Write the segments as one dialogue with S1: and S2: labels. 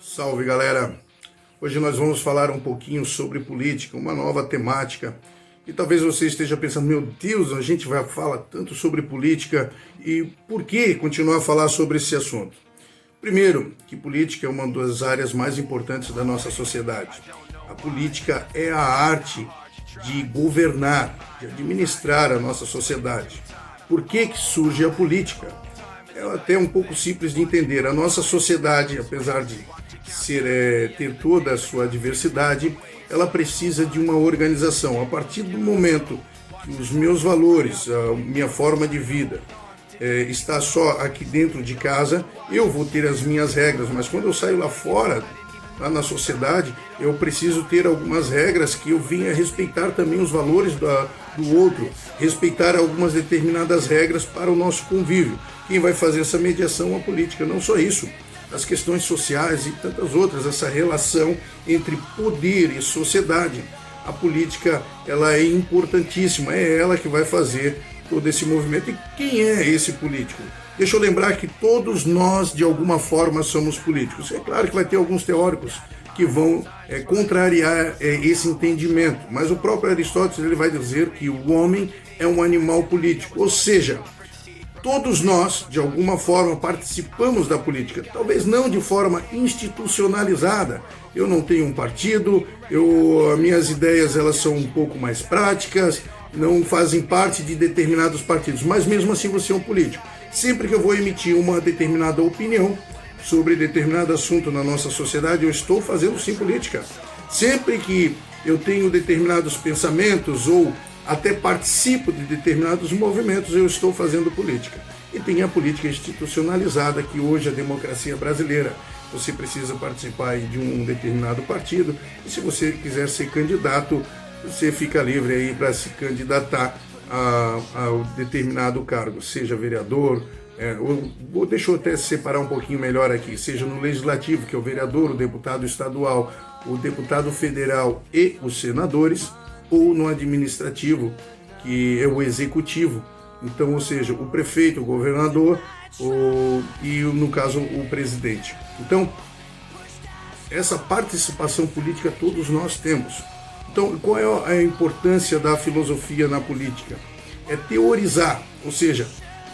S1: Salve, galera! Hoje nós vamos falar um pouquinho sobre política, uma nova temática. E talvez você esteja pensando, meu Deus, a gente vai falar tanto sobre política e por que continuar a falar sobre esse assunto? Primeiro, que política é uma das áreas mais importantes da nossa sociedade. A política é a arte de governar, de administrar a nossa sociedade. Por que surge a política? É até um pouco simples de entender. A nossa sociedade, apesar de ter toda a sua diversidade, ela precisa de uma organização. A partir do momento que os meus valores, a minha forma de vida está só aqui dentro de casa, eu vou ter as minhas regras, mas quando eu saio lá fora, lá na sociedade, eu preciso ter algumas regras que eu venha respeitar também os valores do outro, respeitar algumas determinadas regras para o nosso convívio. Quem vai fazer essa mediação é a política, não só isso, as questões sociais e tantas outras, essa relação entre poder e sociedade. A política, ela é importantíssima, é ela que vai fazer todo esse movimento. E quem é esse político? Deixa eu lembrar que todos nós, de alguma forma, somos políticos. É claro que vai ter alguns teóricos que vão contrariar esse entendimento, mas o próprio Aristóteles ele vai dizer que o homem é um animal político, ou seja, todos nós, de alguma forma, participamos da política, talvez não de forma institucionalizada. Eu não tenho um partido, as minhas ideias elas são um pouco mais práticas, não fazem parte de determinados partidos, mas mesmo assim você é um político. Sempre que eu vou emitir uma determinada opinião sobre determinado assunto na nossa sociedade, eu estou fazendo sim política. Sempre que eu tenho determinados pensamentos ou até participo de determinados movimentos, eu estou fazendo política. E tem a política institucionalizada, que hoje a democracia brasileira, você precisa participar de um determinado partido, e se você quiser ser candidato, você fica livre aí para se candidatar a determinado cargo, seja vereador, deixa eu até separar um pouquinho melhor aqui, seja no legislativo, que é o vereador, o deputado estadual, o deputado federal e os senadores, ou no administrativo, que é o executivo. Então, ou seja, o prefeito, o governador e, no caso, o presidente. Então, essa participação política todos nós temos. Então, qual é a importância da filosofia na política? É teorizar, ou seja,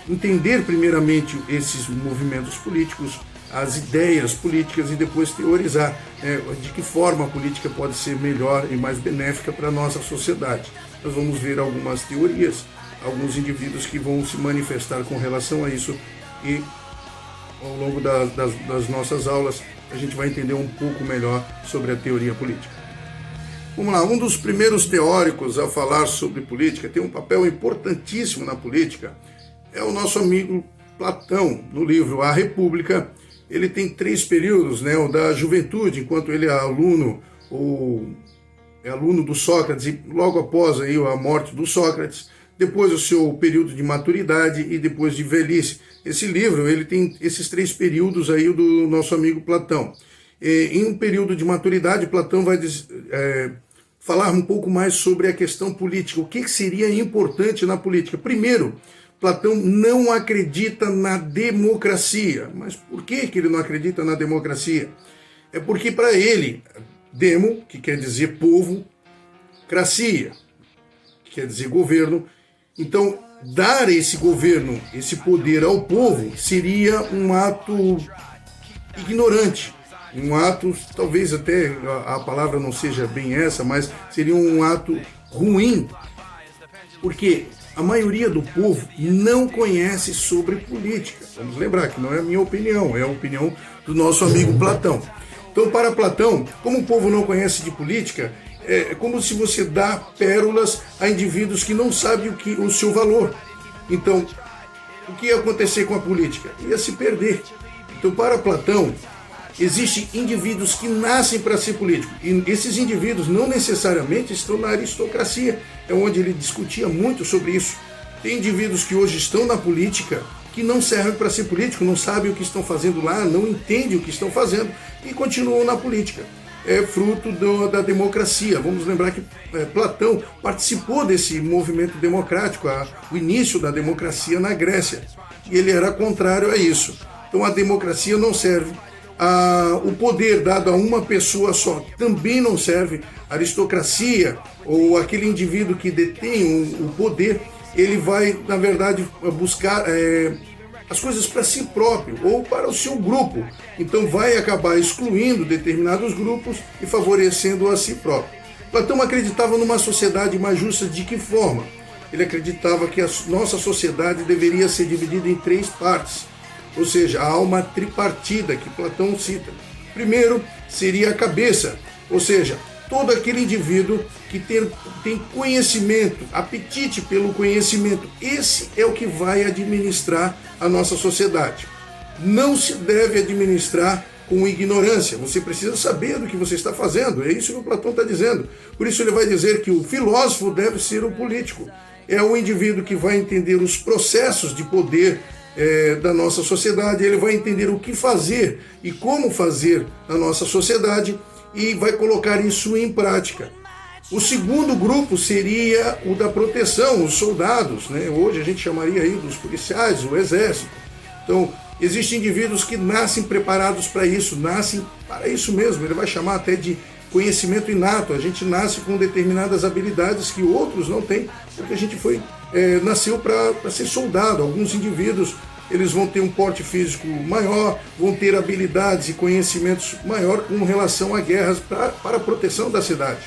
S1: entender primeiramente esses movimentos políticos, as ideias políticas e depois teorizar de que forma a política pode ser melhor e mais benéfica para a nossa sociedade. Nós vamos ver algumas teorias, alguns indivíduos que vão se manifestar com relação a isso e ao longo das nossas aulas a gente vai entender um pouco melhor sobre a teoria política. Vamos lá, um dos primeiros teóricos a falar sobre política, tem um papel importantíssimo na política, é o nosso amigo Platão, no livro A República. Ele tem 3 períodos, o da juventude, enquanto ele é aluno do Sócrates, e logo após aí a morte do Sócrates, depois o seu período de maturidade e depois de velhice. Esse livro ele tem esses 3 períodos aí do nosso amigo Platão. Em um período de maturidade, Platão vai falar um pouco mais sobre a questão política. O que seria importante na política? Primeiro, Platão não acredita na democracia. Mas por que ele não acredita na democracia? É porque para ele, demo, que quer dizer povo, cracia, que quer dizer governo, então dar esse governo, esse poder ao povo, seria um ato ignorante. Um ato, talvez até a palavra não seja bem essa, mas seria um ato ruim, porque a maioria do povo não conhece sobre política. Vamos lembrar que não é a minha opinião, é a opinião do nosso amigo Platão. Então, para Platão, como o povo não conhece de política, é como se você dá pérolas a indivíduos que não sabem o seu valor. Então, o que ia acontecer com a política? Ia se perder. Então, para Platão, existem indivíduos que nascem para ser político. E esses indivíduos não necessariamente estão na aristocracia. É onde ele discutia muito sobre isso. Tem indivíduos que hoje estão na política que não servem para ser político, não sabem o que estão fazendo lá, não entendem o que estão fazendo e continuam na política. É fruto da democracia. Vamos lembrar que Platão participou desse movimento democrático, o início da democracia na Grécia. E ele era contrário a isso. Então a democracia não serve O poder dado a uma pessoa só também não serve. A aristocracia, ou aquele indivíduo que detém o poder, ele vai, na verdade, buscar as coisas para si próprio ou para o seu grupo. Então vai acabar excluindo determinados grupos e favorecendo a si próprio. Platão acreditava numa sociedade mais justa de que forma? Ele acreditava que a nossa sociedade deveria ser dividida em 3 partes, ou seja, há uma tripartida que Platão cita. Primeiro seria a cabeça, ou seja, todo aquele indivíduo que tem conhecimento, apetite pelo conhecimento. Esse é o que vai administrar a nossa sociedade. Não se deve administrar com ignorância. Você precisa saber do que você está fazendo. É isso que o Platão está dizendo. Por isso ele vai dizer que o filósofo deve ser o político. É o indivíduo que vai entender os processos de poder da nossa sociedade. Ele vai entender o que fazer e como fazer na nossa sociedade e vai colocar isso em prática. O segundo grupo seria o da proteção, os soldados, né? Hoje a gente chamaria aí dos policiais, o exército. Então, existem indivíduos que nascem preparados para isso, nascem para isso mesmo. Ele vai chamar até de conhecimento inato. A gente nasce com determinadas habilidades que outros não têm, porque a gente nasceu para ser soldado. Alguns indivíduos eles vão ter um porte físico maior, vão ter habilidades e conhecimentos maior com relação a guerras para a proteção da cidade.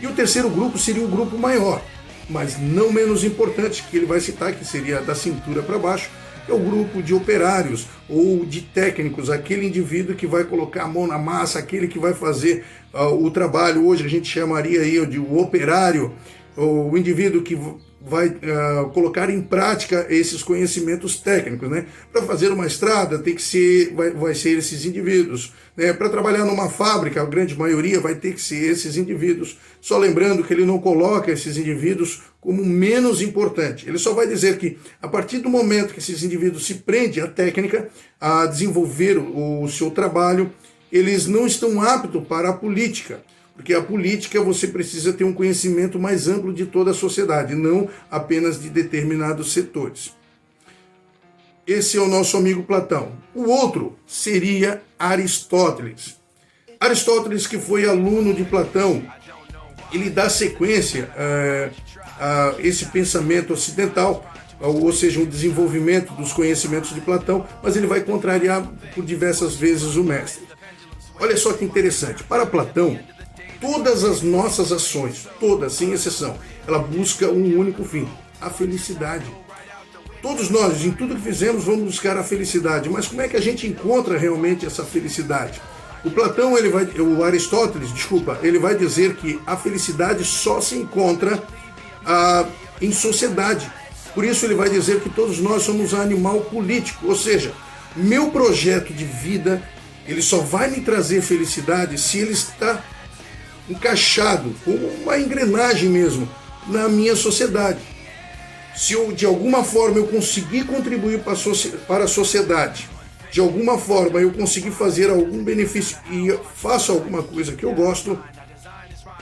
S1: E o terceiro grupo seria um grupo maior, mas não menos importante, que ele vai citar, que seria da cintura para baixo, que é o grupo de operários ou de técnicos, aquele indivíduo que vai colocar a mão na massa, aquele que vai fazer o trabalho. Hoje a gente chamaria aí de o operário, o indivíduo que vai colocar em prática esses conhecimentos técnicos, né? Para fazer uma estrada tem que ser, vai ser esses indivíduos, né? Para trabalhar numa fábrica, a grande maioria vai ter que ser esses indivíduos. Só lembrando que ele não coloca esses indivíduos como menos importante. Ele só vai dizer que a partir do momento que esses indivíduos se prendem à técnica, a desenvolver o seu trabalho, eles não estão aptos para a política. Porque a política você precisa ter um conhecimento mais amplo de toda a sociedade, não apenas de determinados setores. Esse é o nosso amigo Platão. O outro seria Aristóteles. Aristóteles, que foi aluno de Platão, ele dá sequência a esse pensamento ocidental, ou seja, o desenvolvimento dos conhecimentos de Platão, mas ele vai contrariar por diversas vezes o mestre. Olha só que interessante. Para Platão, todas as nossas ações, todas, sem exceção, ela busca um único fim, a felicidade. Todos nós, em tudo que fizemos, vamos buscar a felicidade. Mas como é que a gente encontra realmente essa felicidade? O Aristóteles, ele vai dizer que a felicidade só se encontra em sociedade. Por isso ele vai dizer que todos nós somos um animal político, ou seja, meu projeto de vida, ele só vai me trazer felicidade se ele está encaixado, como uma engrenagem mesmo, na minha sociedade. Se eu, de alguma forma, eu conseguir contribuir para a sociedade, de alguma forma eu conseguir fazer algum benefício e faço alguma coisa que eu gosto,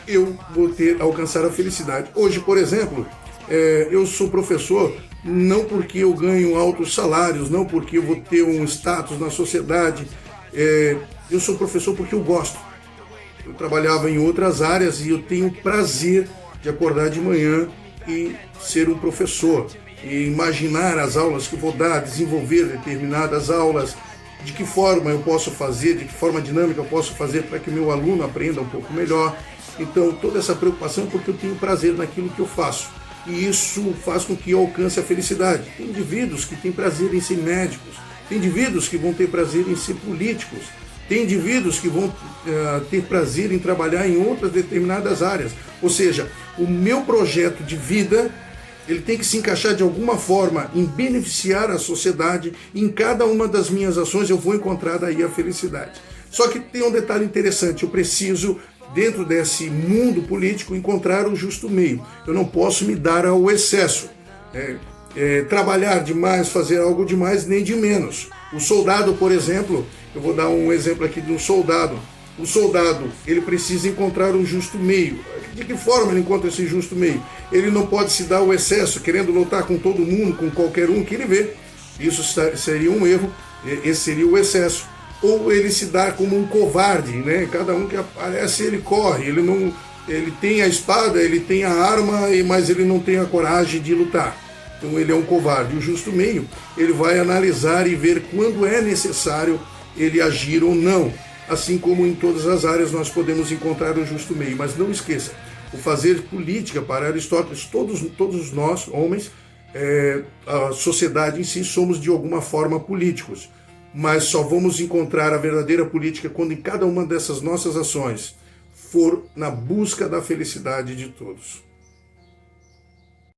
S1: eu vou alcançar a felicidade. Hoje, por exemplo, eu sou professor não porque eu ganho altos salários, não porque eu vou ter um status na sociedade, eu sou professor porque eu gosto. Eu trabalhava em outras áreas e eu tenho prazer de acordar de manhã e ser um professor, e imaginar as aulas que vou dar, desenvolver determinadas aulas, de que forma eu posso fazer, de que forma dinâmica eu posso fazer para que meu aluno aprenda um pouco melhor. Então, toda essa preocupação é porque eu tenho prazer naquilo que eu faço. E isso faz com que eu alcance a felicidade. Tem indivíduos que têm prazer em ser médicos, tem indivíduos que vão ter prazer em ser políticos, tem indivíduos que vão ter prazer em trabalhar em outras determinadas áreas. Ou seja, o meu projeto de vida, ele tem que se encaixar de alguma forma em beneficiar a sociedade. Em cada uma das minhas ações eu vou encontrar daí a felicidade. Só que tem um detalhe interessante, eu preciso, dentro desse mundo político, encontrar o justo meio. Eu não posso me dar ao excesso. Trabalhar demais, fazer algo demais, nem de menos. O soldado, por exemplo, eu vou dar um exemplo aqui de um soldado. O soldado, ele precisa encontrar um justo meio. De que forma ele encontra esse justo meio? Ele não pode se dar ao excesso, querendo lutar com todo mundo, com qualquer um que ele vê. Isso seria um erro, esse seria o excesso. ou ele se dá como um covarde, né? Cada um que aparece, ele corre, ele tem a espada, ele tem a arma, mas ele não tem a coragem de lutar. Então ele é um covarde. O justo meio, ele vai analisar e ver quando é necessário ele agir ou não. Assim como em todas as áreas nós podemos encontrar o justo meio. Mas não esqueça, o fazer política para Aristóteles, todos nós, homens, a sociedade em si, somos de alguma forma políticos. Mas só vamos encontrar a verdadeira política quando em cada uma dessas nossas ações for na busca da felicidade de todos.